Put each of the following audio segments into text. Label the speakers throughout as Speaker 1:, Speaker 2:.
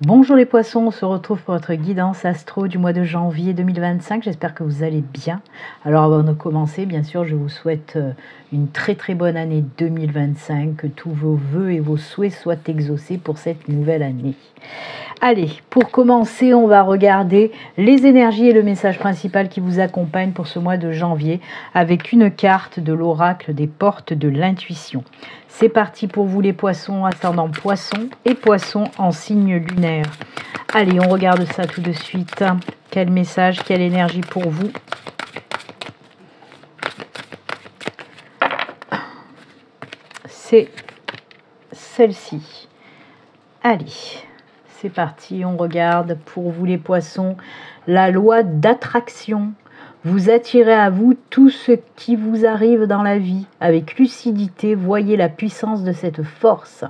Speaker 1: Bonjour les poissons, on se retrouve pour votre guidance astro du mois de janvier 2025. J'espère que vous allez bien. Alors avant de commencer, bien sûr, je vous souhaite une très bonne année 2025, que tous vos vœux et vos souhaits soient exaucés pour cette nouvelle année. Allez, pour commencer, on va regarder les énergies et le message principal qui vous accompagne pour ce mois de janvier avec une carte de l'oracle des portes de l'intuition. C'est parti pour vous les poissons, ascendant poisson et poisson en signe lunaire. Allez, on regarde ça tout de suite. Quel message, quelle énergie pour vous? C'est celle-ci. Allez, c'est parti, on regarde pour vous les poissons. La loi d'attraction. Vous attirez à vous tout ce qui vous arrive dans la vie. Avec lucidité, voyez la puissance de cette force.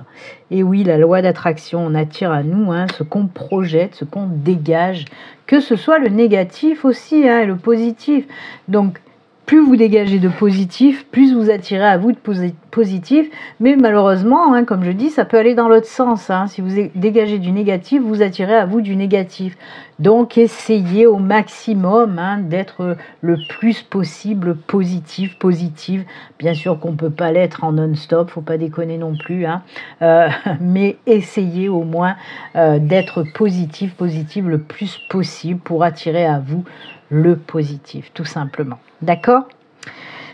Speaker 1: Et oui, la loi d'attraction, on attire à nous ce qu'on projette, ce qu'on dégage, que ce soit le négatif aussi, et le positif. Donc, plus vous dégagez de positif, plus vous attirez à vous de positif. Mais malheureusement, comme je dis, ça peut aller dans l'autre sens. Si vous dégagez du négatif, vous attirez à vous du négatif. Donc, essayez au maximum d'être le plus possible positive. Bien sûr qu'on ne peut pas l'être en non-stop, faut pas déconner non plus. Mais essayez au moins d'être positive le plus possible pour attirer à vous le positif, tout simplement. D'accord ?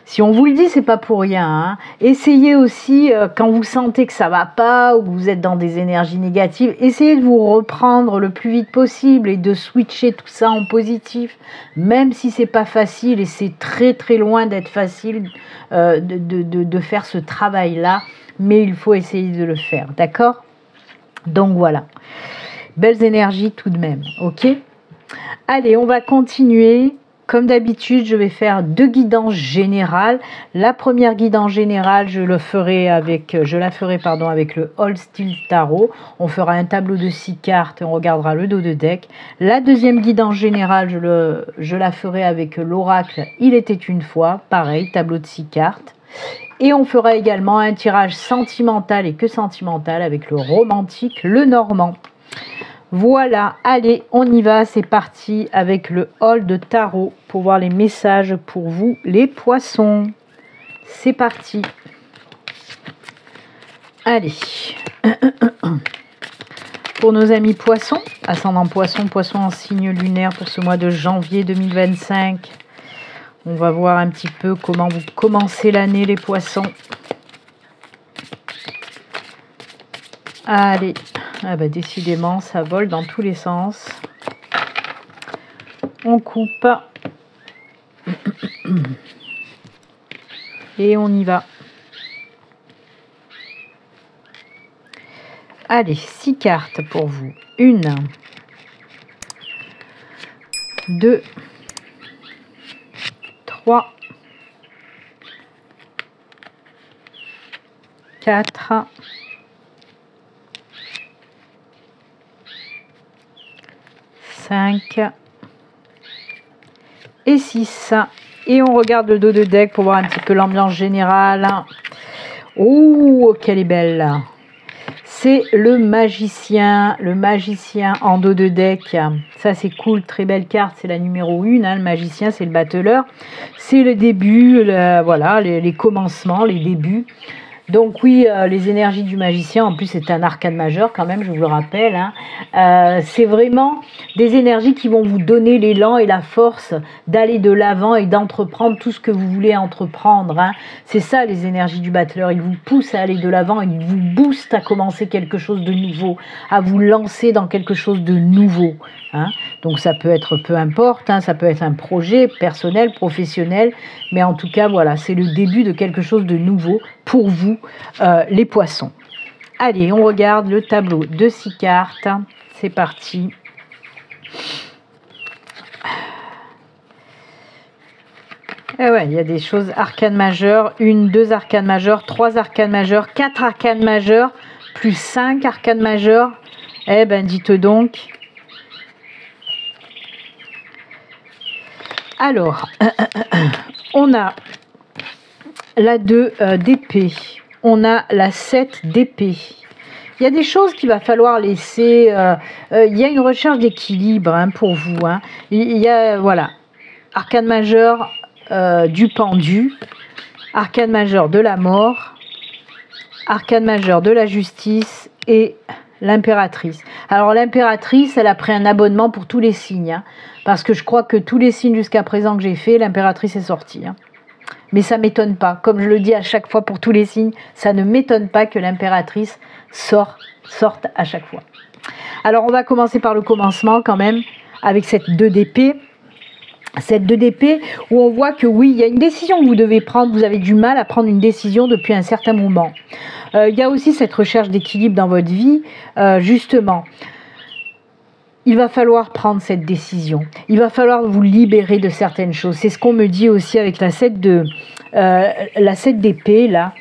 Speaker 1: Si on vous le dit, c'est pas pour rien. Essayez aussi, quand vous sentez que ça va pas ou que vous êtes dans des énergies négatives, essayez de vous reprendre le plus vite possible et de switcher tout ça en positif, même si c'est pas facile et c'est très loin d'être facile de faire ce travail-là, mais il faut essayer de le faire, d'accord ? Donc voilà, belles énergies tout de même, ok ? Allez, on va continuer. Comme d'habitude, je vais faire deux guidances générales. La première guidance générale, je la ferai avec le Hold Still Tarot. On fera un tableau de 6 cartes et on regardera le dos de deck. La deuxième guidance générale, je la ferai avec l'oracle Il était une fois. Pareil, tableau de 6 cartes. Et on fera également un tirage sentimental et que sentimental avec le romantique, le normand. Voilà, allez, on y va, c'est parti avec le Hold de Tarot pour voir les messages pour vous, les poissons. C'est parti. Allez. Pour nos amis poissons, ascendant poisson, poisson en signe lunaire pour ce mois de janvier 2025. On va voir un petit peu comment vous commencez l'année, les poissons. Allez, décidément, ça vole dans tous les sens. On coupe. Et on y va. Allez, 6 cartes pour vous. 1, 2, 3, 4, 5 et 6. Et on regarde le dos de deck pour voir un petit peu l'ambiance générale. Oh, qu'elle est belle. C'est le magicien en dos de deck. Ça, c'est cool, très belle carte. C'est la numéro 1. Le magicien, c'est le battleur. C'est le début, voilà, les commencements, les débuts. Donc oui, les énergies du magicien, en plus c'est un arcane majeur quand même, je vous le rappelle. C'est vraiment des énergies qui vont vous donner l'élan et la force d'aller de l'avant et d'entreprendre tout ce que vous voulez entreprendre. C'est ça les énergies du battleur, ils vous poussent à aller de l'avant, ils vous boostent à commencer quelque chose de nouveau, à vous lancer dans quelque chose de nouveau. Donc ça peut être peu importe, ça peut être un projet personnel, professionnel, mais en tout cas voilà, c'est le début de quelque chose de nouveau pour vous, les poissons. Allez, on regarde le tableau de 6 cartes, c'est parti. Et ouais, il y a des choses arcanes majeures, 1, 2 arcanes majeures, 3 arcanes majeures, 4 arcanes majeures, plus 5 arcanes majeures. Eh ben, dites donc. Alors, on a la 2 d'épée, on a la 7 d'épée, Il y a des choses qu'il va falloir laisser. Il y a une recherche d'équilibre hein, pour vous. Hein. Il y a, voilà, arcane majeur du pendu, arcane majeur de la mort, arcane majeur de la justice et l'impératrice. Alors l'impératrice, elle a pris un abonnement pour tous les signes. Hein, parce que je crois que tous les signes jusqu'à présent que j'ai fait, l'impératrice est sortie. Hein. Mais ça ne m'étonne pas. Comme je le dis à chaque fois pour tous les signes, ça ne m'étonne pas que l'impératrice sorte à chaque fois. Alors on va commencer par le commencement quand même, avec cette 2 d'épée. Cette 2 d'épée où on voit que oui, il y a une décision que vous devez prendre. Vous avez du mal à prendre une décision depuis un certain moment. Il y a aussi cette recherche d'équilibre dans votre vie, justement. Il va falloir prendre cette décision. Il va falloir vous libérer de certaines choses. C'est ce qu'on me dit aussi avec la 7 d'épée, là.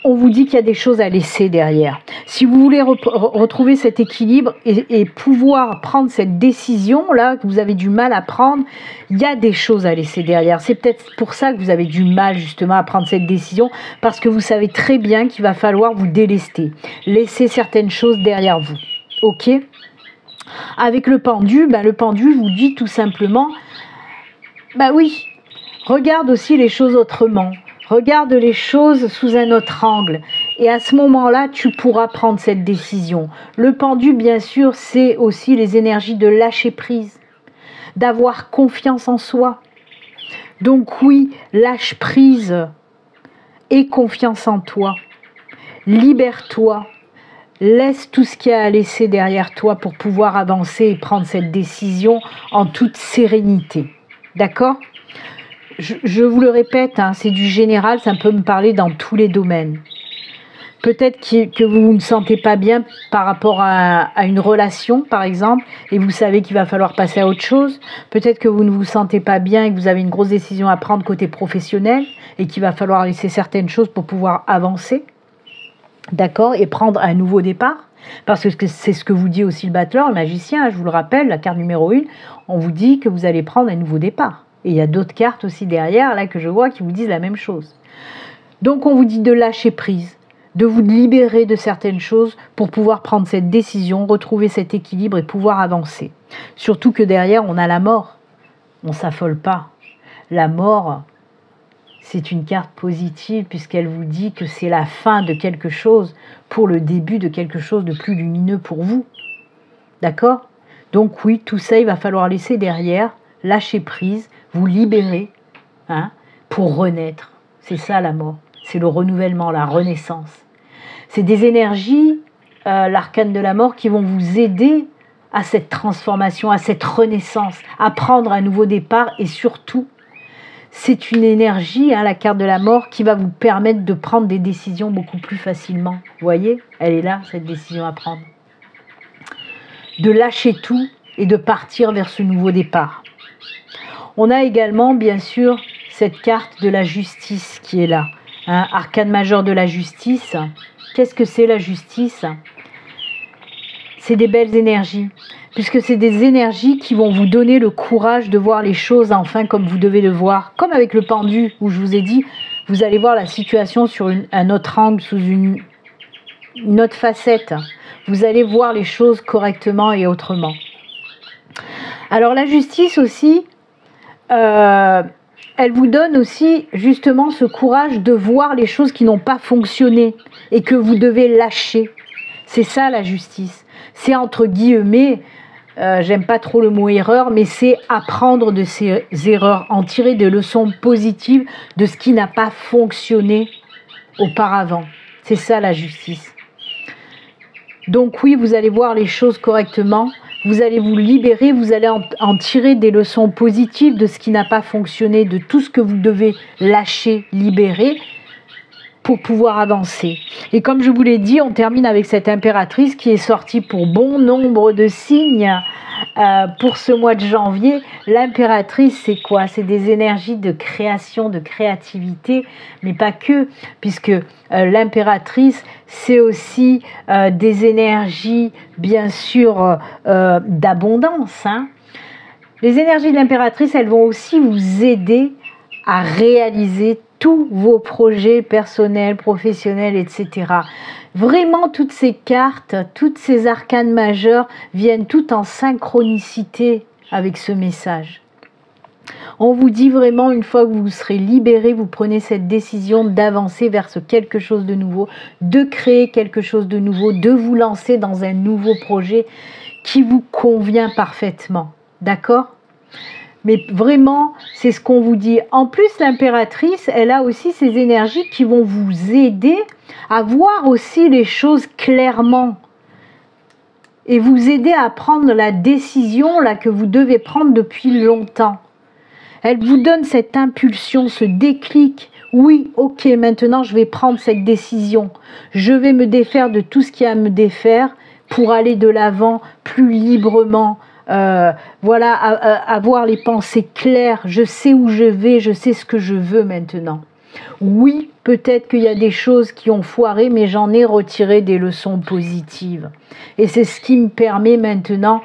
Speaker 1: On vous dit qu'il y a des choses à laisser derrière. Si vous voulez retrouver cet équilibre et pouvoir prendre cette décision-là, que vous avez du mal à prendre, il y a des choses à laisser derrière. C'est peut-être pour ça que vous avez du mal justement à prendre cette décision, parce que vous savez très bien qu'il va falloir vous délester. Laisser certaines choses derrière vous. Ok ? Avec le pendu vous dit tout simplement, bah oui, regarde aussi les choses autrement. Regarde les choses sous un autre angle. Et à ce moment-là, tu pourras prendre cette décision. Le pendu, bien sûr, c'est aussi les énergies de lâcher prise, d'avoir confiance en soi. Donc oui, lâche prise et confiance en toi. Libère-toi. Laisse tout ce qu'il y a à laisser derrière toi pour pouvoir avancer et prendre cette décision en toute sérénité. D'accord ? Je vous le répète, hein, c'est du général, ça peut me parler dans tous les domaines. Peut-être que vous ne sentez pas bien par rapport à une relation, par exemple, et vous savez qu'il va falloir passer à autre chose. Peut-être que vous ne vous sentez pas bien et que vous avez une grosse décision à prendre côté professionnel et qu'il va falloir laisser certaines choses pour pouvoir avancer. D'accord ? Et prendre un nouveau départ. Parce que c'est ce que vous dit aussi le battleur, le magicien, je vous le rappelle, la carte numéro 1, on vous dit que vous allez prendre un nouveau départ. Et il y a d'autres cartes aussi derrière, là, que je vois, qui vous disent la même chose. Donc, on vous dit de lâcher prise, de vous libérer de certaines choses pour pouvoir prendre cette décision, retrouver cet équilibre et pouvoir avancer. Surtout que derrière, on a la mort. On ne s'affole pas. La mort, c'est une carte positive puisqu'elle vous dit que c'est la fin de quelque chose pour le début de quelque chose de plus lumineux pour vous. D'accord ? Donc oui, tout ça, il va falloir laisser derrière, lâcher prise, vous libérer hein, pour renaître. C'est ça la mort. C'est le renouvellement, la renaissance. C'est des énergies, l'arcane de la mort, qui vont vous aider à cette transformation, à cette renaissance, à prendre un nouveau départ et surtout, c'est une énergie, hein, la carte de la mort, qui va vous permettre de prendre des décisions beaucoup plus facilement. Vous voyez, elle est là, cette décision à prendre. De lâcher tout et de partir vers ce nouveau départ. On a également, bien sûr, cette carte de la justice qui est là. Hein, arcane majeur de la justice. Qu'est-ce que c'est la justice ? C'est des belles énergies, puisque c'est des énergies qui vont vous donner le courage de voir les choses enfin comme vous devez le voir. Comme avec le pendu, où je vous ai dit, vous allez voir la situation sur un autre angle, sous une autre facette. Vous allez voir les choses correctement et autrement. Alors la justice aussi, elle vous donne aussi justement ce courage de voir les choses qui n'ont pas fonctionné et que vous devez lâcher. C'est ça la justice. C'est entre guillemets, j'aime pas trop le mot erreur, mais c'est apprendre de ces erreurs, en tirer des leçons positives de ce qui n'a pas fonctionné auparavant. C'est ça la justice. Donc oui, vous allez voir les choses correctement, vous allez vous libérer, vous allez en tirer des leçons positives de ce qui n'a pas fonctionné, de tout ce que vous devez lâcher, libérer pour pouvoir avancer. Et comme je vous l'ai dit, on termine avec cette impératrice qui est sortie pour bon nombre de signes pour ce mois de janvier. L'impératrice, c'est quoi? C'est des énergies de création, de créativité, mais pas que, puisque l'impératrice, c'est aussi des énergies, bien sûr, d'abondance. Hein. Les énergies de l'impératrice, elles vont aussi vous aider à réaliser tous vos projets personnels, professionnels, etc. Vraiment, toutes ces cartes, toutes ces arcanes majeures viennent toutes en synchronicité avec ce message. On vous dit vraiment, une fois que vous serez libéré, vous prenez cette décision d'avancer vers ce quelque chose de nouveau, de créer quelque chose de nouveau, de vous lancer dans un nouveau projet qui vous convient parfaitement. D'accord ? Mais vraiment, c'est ce qu'on vous dit. En plus, l'impératrice, elle a aussi ces énergies qui vont vous aider à voir aussi les choses clairement et vous aider à prendre la décision là que vous devez prendre depuis longtemps. Elle vous donne cette impulsion, ce déclic. Oui, ok, maintenant je vais prendre cette décision. Je vais me défaire de tout ce qui a à me défaire pour aller de l'avant plus librement. Voilà, avoir les pensées claires. Je sais où je vais, je sais ce que je veux maintenant. Oui, peut-être qu'il y a des choses qui ont foiré, mais j'en ai retiré des leçons positives. Et c'est ce qui me permet maintenant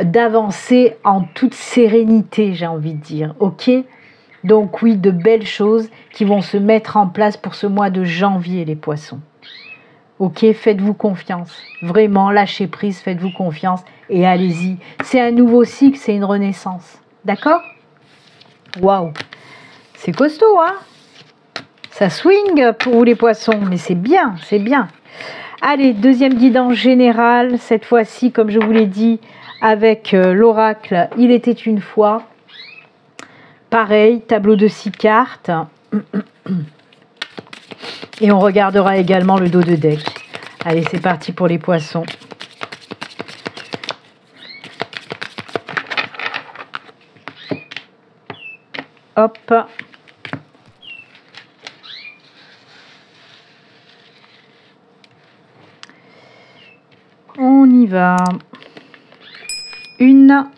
Speaker 1: d'avancer en toute sérénité, j'ai envie de dire. Ok ? Donc oui, de belles choses qui vont se mettre en place pour ce mois de janvier, les poissons. Ok, faites-vous confiance. Vraiment, lâchez prise, faites-vous confiance et allez-y. C'est un nouveau cycle, c'est une renaissance. D'accord ? Waouh ! C'est costaud, hein ? Ça swing pour vous les poissons, mais c'est bien, c'est bien. Allez, deuxième guidance générale, cette fois-ci, comme je vous l'ai dit, avec l'oracle « Il était une fois ». Pareil, tableau de 6 cartes. Et on regardera également le dos de deck. Allez, c'est parti pour les poissons. Hop. On y va. 1,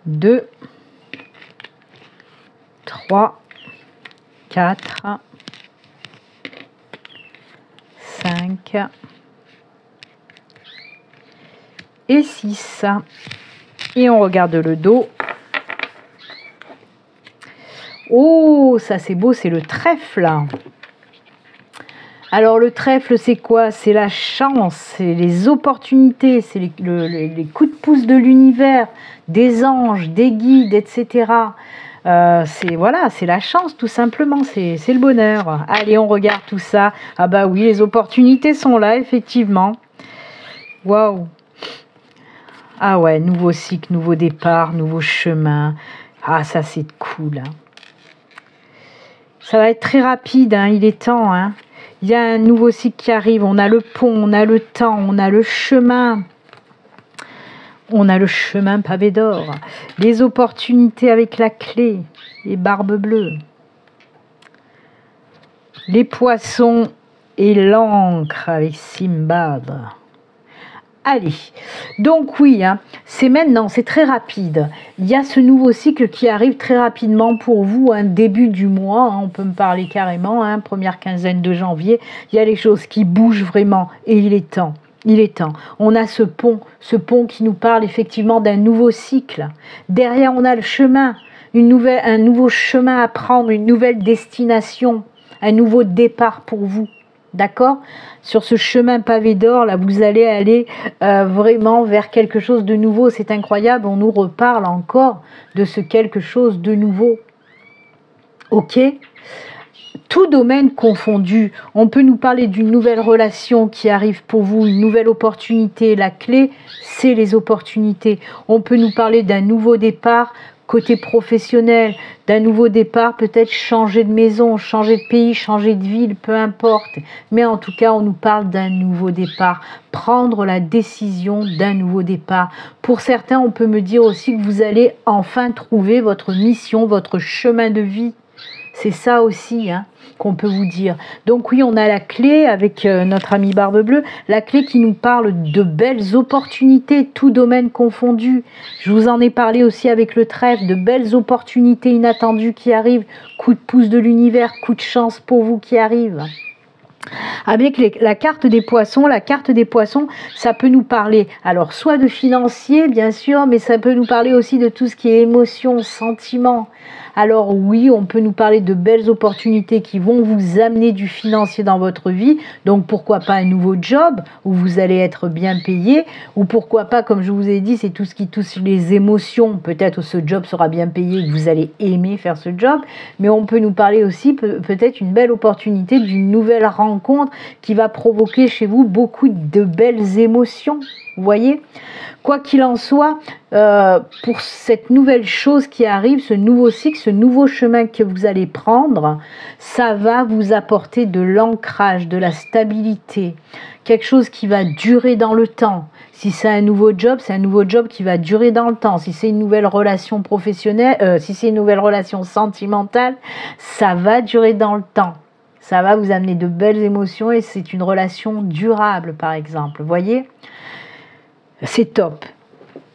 Speaker 1: 2, 3, 4, 5 et 6. Et on regarde le dos. Oh, ça c'est beau, c'est le trèfle. Alors le trèfle, c'est quoi? C'est la chance, c'est les opportunités, c'est les coups de pouce de l'univers, des anges, des guides, etc. C'est la chance tout simplement, c'est le bonheur. Allez, on regarde tout ça. Ah bah oui, les opportunités sont là, effectivement. Waouh. Ah ouais, nouveau cycle, nouveau départ, nouveau chemin. Ah, ça c'est cool. Hein. Ça va être très rapide, hein, il est temps. Hein. Il y a un nouveau cycle qui arrive, on a le pont, on a le temps, on a le chemin. On a le chemin pavé d'or, les opportunités avec la clé, les barbes bleues, les poissons et l'encre avec Simbad. Allez, donc oui, hein, c'est maintenant, c'est très rapide. Il y a ce nouveau cycle qui arrive très rapidement pour vous, un début du mois, hein, on peut me parler carrément, hein, première quinzaine de janvier. Il y a les choses qui bougent vraiment et il est temps. Il est temps. On a ce pont qui nous parle effectivement d'un nouveau cycle. Derrière, on a le chemin, un nouveau chemin à prendre, une nouvelle destination, un nouveau départ pour vous. D'accord ? Sur ce chemin pavé d'or, là, vous allez aller vraiment vers quelque chose de nouveau. C'est incroyable, on nous reparle encore de ce quelque chose de nouveau. Ok ? Tout domaine confondu, on peut nous parler d'une nouvelle relation qui arrive pour vous, une nouvelle opportunité. La clé, c'est les opportunités. On peut nous parler d'un nouveau départ côté professionnel, d'un nouveau départ, peut-être changer de maison, changer de pays, changer de ville, peu importe. Mais en tout cas, on nous parle d'un nouveau départ, prendre la décision d'un nouveau départ. Pour certains, on peut me dire aussi que vous allez enfin trouver votre mission, votre chemin de vie. C'est ça aussi hein, qu'on peut vous dire. Donc oui, on a la clé avec notre ami Barbe Bleue, la clé qui nous parle de belles opportunités, tout domaine confondu. Je vous en ai parlé aussi avec le trèfle, de belles opportunités inattendues qui arrivent, coup de pouce de l'univers, coup de chance pour vous qui arrive. Avec la carte des poissons, ça peut nous parler, alors soit de financier bien sûr, mais ça peut nous parler aussi de tout ce qui est émotion, sentiment. Alors oui, on peut nous parler de belles opportunités qui vont vous amener du financier dans votre vie. Donc pourquoi pas un nouveau job où vous allez être bien payé, ou pourquoi pas, comme je vous ai dit, c'est tout ce qui touche les émotions. Peut-être ce job sera bien payé et que vous allez aimer faire ce job. Mais on peut nous parler aussi peut-être une belle opportunité d'une nouvelle rencontre qui va provoquer chez vous beaucoup de belles émotions. Vous voyez ? Quoi qu'il en soit, pour cette nouvelle chose qui arrive, ce nouveau cycle, ce nouveau chemin que vous allez prendre, ça va vous apporter de l'ancrage, de la stabilité, quelque chose qui va durer dans le temps. Si c'est un nouveau job, c'est un nouveau job qui va durer dans le temps. Si c'est une nouvelle relation professionnelle, si c'est une nouvelle relation sentimentale, ça va durer dans le temps. Ça va vous amener de belles émotions et c'est une relation durable, par exemple. Vous voyez ? C'est top.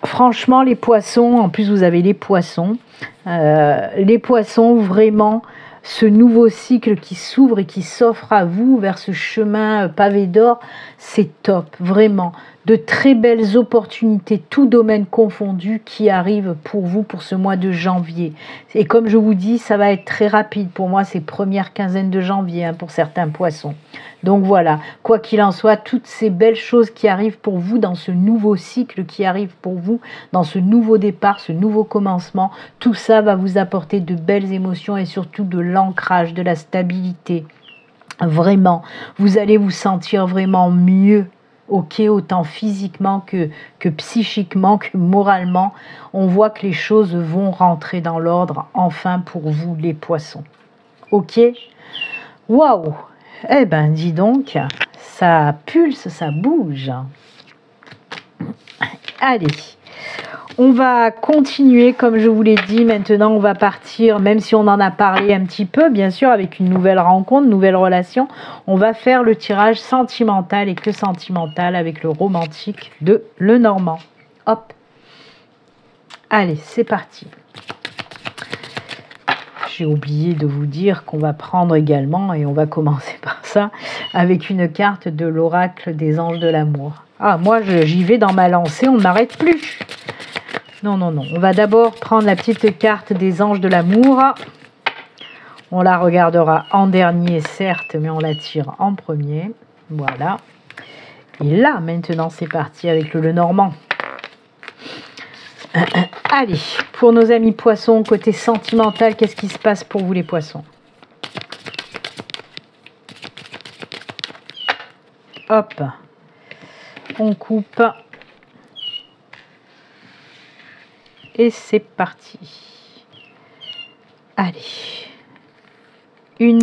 Speaker 1: Franchement, les poissons, en plus vous avez les poissons, vraiment, ce nouveau cycle qui s'ouvre et qui s'offre à vous vers ce chemin pavé d'or, c'est top, vraiment. De très belles opportunités, tout domaine confondu, qui arrivent pour vous pour ce mois de janvier. Et comme je vous dis, ça va être très rapide. Pour moi, c'est première quinzaine de janvier pour certains poissons. Donc voilà, quoi qu'il en soit, toutes ces belles choses qui arrivent pour vous dans ce nouveau cycle qui arrive pour vous, dans ce nouveau départ, ce nouveau commencement, tout ça va vous apporter de belles émotions et surtout de l'ancrage, de la stabilité. Vraiment, vous allez vous sentir vraiment mieux. Ok, autant physiquement que psychiquement, que moralement, on voit que les choses vont rentrer dans l'ordre, enfin pour vous les poissons. Ok ? Waouh ! Eh ben dis donc, ça pulse, ça bouge. Allez, on va continuer, comme je vous l'ai dit. Maintenant, on va partir, même si on en a parlé un petit peu, bien sûr, avec une nouvelle rencontre, une nouvelle relation. On va faire le tirage sentimental et que sentimental avec le romantique de Lenormand. Hop. Allez, c'est parti. J'ai oublié de vous dire qu'on va prendre également, et on va commencer par ça, avec une carte de l'oracle des anges de l'amour. Ah, moi, j'y vais dans ma lancée, on ne m'arrête plus. Non, non, non. On va d'abord prendre la petite carte des anges de l'amour. On la regardera en dernier, certes, mais on la tire en premier. Voilà. Et là, maintenant, c'est parti avec le Lenormand. Allez, pour nos amis poissons, côté sentimental, qu'est-ce qui se passe pour vous les poissons? Hop, on coupe. Et c'est parti. Allez. 1,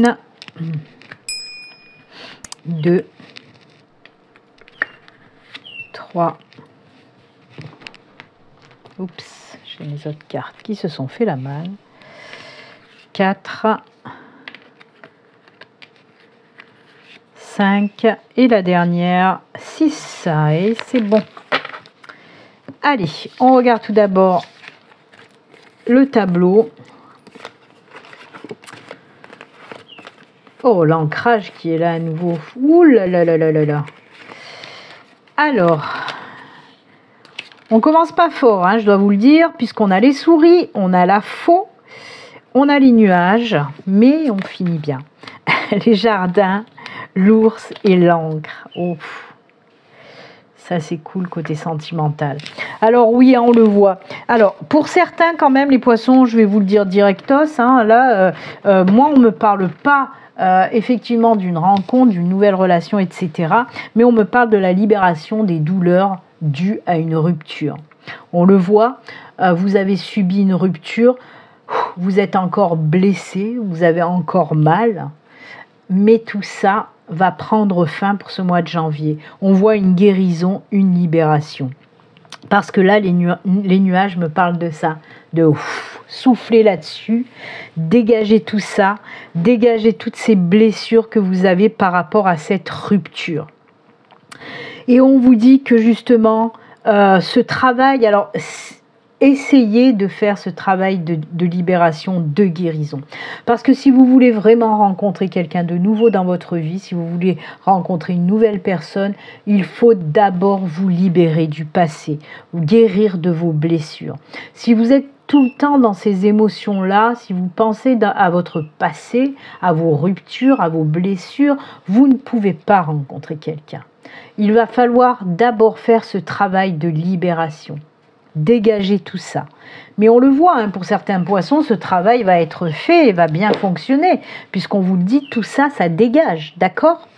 Speaker 1: 2, 3. Oups, j'ai mes autres cartes qui se sont fait la malle. 4, 5 et la dernière 6. Et c'est bon. Allez, on regarde tout d'abord le tableau. Oh, l'ancrage qui est là à nouveau. Ouh là là là là là là. Alors, on commence pas fort, hein, je dois vous le dire, puisqu'on a les souris, on a la faux, on a les nuages, mais on finit bien. Les jardins, l'ours et l'encre. Oh, ça c'est cool côté sentimental. Alors oui, on le voit. Alors pour certains quand même, les poissons, je vais vous le dire directos, hein, là, moi on me parle pas effectivement d'une rencontre, d'une nouvelle relation, etc. Mais on me parle de la libération des douleurs dues à une rupture. On le voit, vous avez subi une rupture, vous êtes encore blessé, vous avez encore mal, mais tout ça va prendre fin pour ce mois de janvier. On voit une guérison, une libération. Parce que là, les nuages me parlent de ça, de souffler là-dessus, dégager tout ça, dégager toutes ces blessures que vous avez par rapport à cette rupture. Et on vous dit que justement, ce travail, alors essayez de faire ce travail de libération, de guérison. Parce que si vous voulez vraiment rencontrer quelqu'un de nouveau dans votre vie, si vous voulez rencontrer une nouvelle personne, il faut d'abord vous libérer du passé, vous guérir de vos blessures. Si vous êtes tout le temps dans ces émotions-là, si vous pensez à votre passé, à vos ruptures, à vos blessures, vous ne pouvez pas rencontrer quelqu'un. Il va falloir d'abord faire ce travail de libération, dégager tout ça. Mais on le voit, hein, pour certains poissons, ce travail va être fait et va bien fonctionner, puisqu'on vous le dit, tout ça, ça dégage, d'accord ?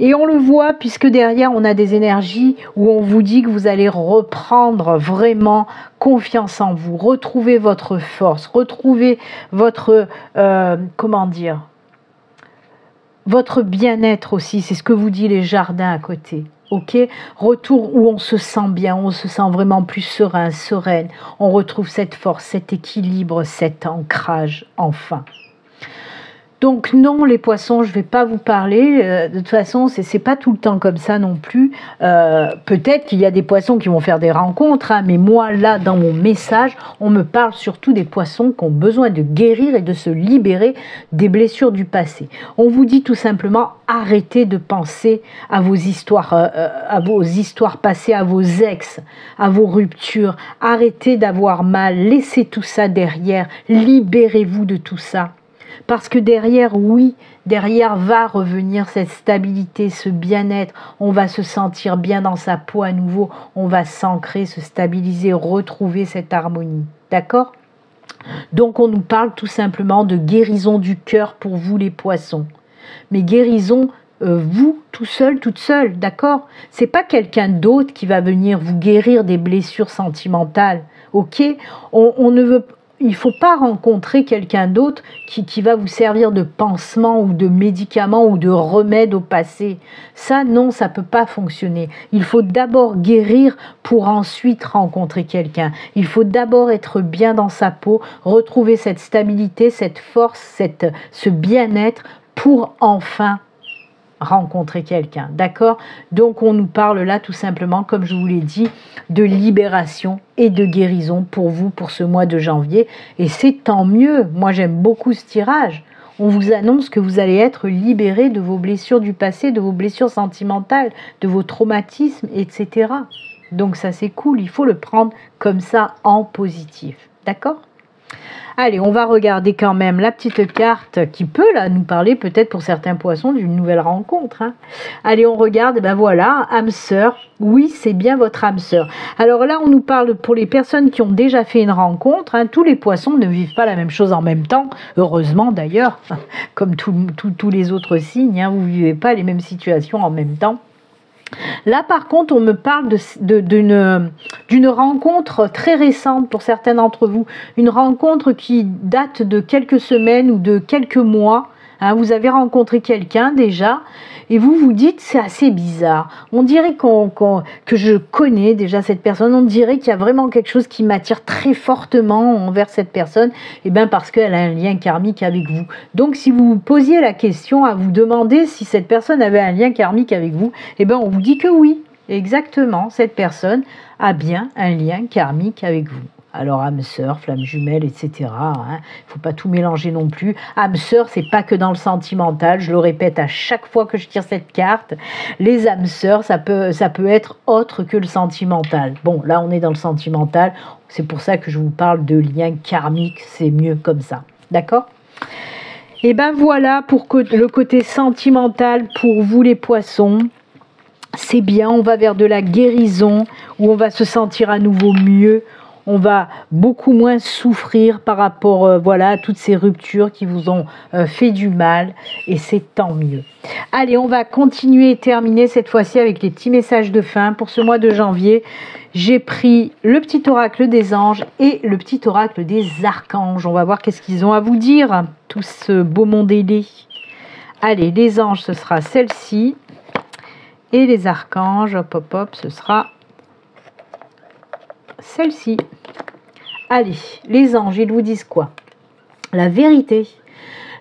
Speaker 1: Et on le voit puisque derrière on a des énergies où on vous dit que vous allez reprendre vraiment confiance en vous, retrouver votre force, retrouver votre, votre bien-être aussi, c'est ce que vous dit les jardins à côté. Ok, retour où on se sent bien, on se sent vraiment plus serein, sereine, on retrouve cette force, cet équilibre, cet ancrage enfin. Donc non, les poissons, je ne vais pas vous parler. De toute façon, c'est pas tout le temps comme ça non plus. Peut-être qu'il y a des poissons qui vont faire des rencontres, hein, mais moi, là, dans mon message, on me parle surtout des poissons qui ont besoin de guérir et de se libérer des blessures du passé. On vous dit tout simplement, arrêtez de penser à vos histoires passées, à vos ex, à vos ruptures. Arrêtez d'avoir mal, laissez tout ça derrière, libérez-vous de tout ça. Parce que derrière, oui, derrière va revenir cette stabilité, ce bien-être. On va se sentir bien dans sa peau à nouveau. On va s'ancrer, se stabiliser, retrouver cette harmonie. D'accord ? Donc on nous parle tout simplement de guérison du cœur pour vous les poissons. Mais guérison, vous, tout seul, toute seule, d'accord ? C'est pas quelqu'un d'autre qui va venir vous guérir des blessures sentimentales. Ok ? On ne veut pas. Il ne faut pas rencontrer quelqu'un d'autre qui va vous servir de pansement ou de médicament ou de remède au passé. Ça, non, ça ne peut pas fonctionner. Il faut d'abord guérir pour ensuite rencontrer quelqu'un. Il faut d'abord être bien dans sa peau, retrouver cette stabilité, cette force, ce bien-être pour enfin rencontrer quelqu'un, d'accord? Donc on nous parle là tout simplement, comme je vous l'ai dit, de libération et de guérison pour vous, pour ce mois de janvier, et c'est tant mieux. Moi j'aime beaucoup ce tirage. On vous annonce que vous allez être libéré de vos blessures du passé, de vos blessures sentimentales, de vos traumatismes, etc. Donc ça c'est cool, il faut le prendre comme ça en positif, d'accord? Allez, on va regarder quand même la petite carte qui peut là nous parler peut-être pour certains poissons d'une nouvelle rencontre. Hein. Allez, on regarde, ben voilà, âme sœur. Oui, c'est bien votre âme sœur. Alors là, on nous parle pour les personnes qui ont déjà fait une rencontre. Hein, tous les poissons ne vivent pas la même chose en même temps, heureusement d'ailleurs, comme tous les autres signes. Hein, vous ne vivez pas les mêmes situations en même temps. Là, par contre, on me parle d'une rencontre très récente pour certains d'entre vous. Une rencontre qui date de quelques semaines ou de quelques mois. Hein, vous avez rencontré quelqu'un déjà et vous vous dites c'est assez bizarre. On dirait que je connais déjà cette personne. On dirait qu'il y a vraiment quelque chose qui m'attire très fortement envers cette personne. Et bien parce qu'elle a un lien karmique avec vous. Donc si vous vous posiez la question à vous demander si cette personne avait un lien karmique avec vous, et bien on vous dit que oui. Exactement, cette personne a bien un lien karmique avec vous. Alors âme sœur, flamme jumelle, etc. Il ne faut pas tout mélanger non plus. Âme sœur, c'est pas que dans le sentimental. Je le répète à chaque fois que je tire cette carte. Les âmes sœurs, ça peut être autre que le sentimental. Bon, là on est dans le sentimental. C'est pour ça que je vous parle de lien karmique. C'est mieux comme ça. D'accord ? Et ben voilà pour le côté sentimental pour vous les poissons. C'est bien, on va vers de la guérison où on va se sentir à nouveau mieux. On va beaucoup moins souffrir par rapport à toutes ces ruptures qui vous ont fait du mal et c'est tant mieux. Allez, on va continuer et terminer cette fois-ci avec les petits messages de fin pour ce mois de janvier. J'ai pris le petit oracle des anges et le petit oracle des archanges. On va voir qu'est-ce qu'ils ont à vous dire, tout ce beau monde ailé. Allez, les anges, ce sera celle-ci. Et les archanges, hop, hop, hop, ce sera celle-ci. Allez, les anges, ils vous disent quoi? La vérité.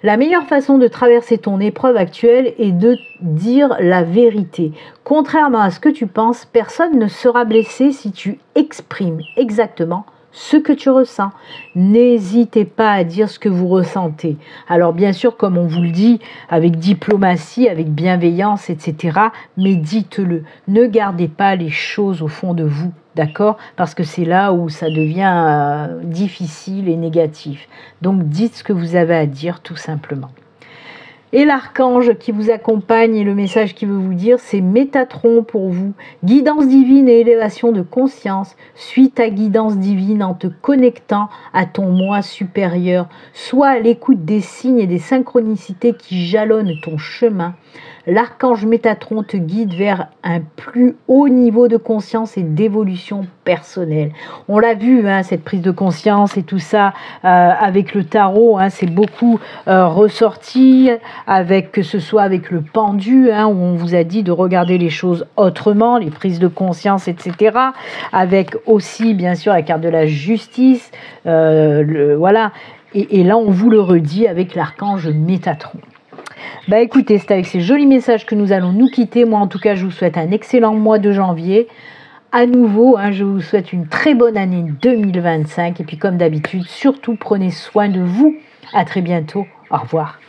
Speaker 1: La meilleure façon de traverser ton épreuve actuelle est de dire la vérité. Contrairement à ce que tu penses, personne ne sera blessé si tu exprimes exactement ce que tu ressens. N'hésitez pas à dire ce que vous ressentez. Alors bien sûr, comme on vous le dit, avec diplomatie, avec bienveillance, etc. Mais dites-le. Ne gardez pas les choses au fond de vous. D'accord? Parce que c'est là où ça devient difficile et négatif. Donc dites ce que vous avez à dire tout simplement. Et l'archange qui vous accompagne et le message qu'il veut vous dire, c'est Métatron pour vous. Guidance divine et élévation de conscience. Suis ta guidance divine en te connectant à ton moi supérieur. Sois à l'écoute des signes et des synchronicités qui jalonnent ton chemin. L'archange Métatron te guide vers un plus haut niveau de conscience et d'évolution personnelle. On l'a vu, hein, cette prise de conscience et tout ça avec le tarot, hein, c'est beaucoup ressorti, avec, que ce soit avec le pendu, hein, où on vous a dit de regarder les choses autrement, les prises de conscience, etc. Avec aussi, bien sûr, la carte de la justice, voilà. Et là, on vous le redit avec l'archange Métatron. Bah écoutez, c'est avec ces jolis messages que nous allons nous quitter. Moi, en tout cas, je vous souhaite un excellent mois de janvier. À nouveau, hein, je vous souhaite une très bonne année 2025. Et puis, comme d'habitude, surtout, prenez soin de vous. À très bientôt. Au revoir.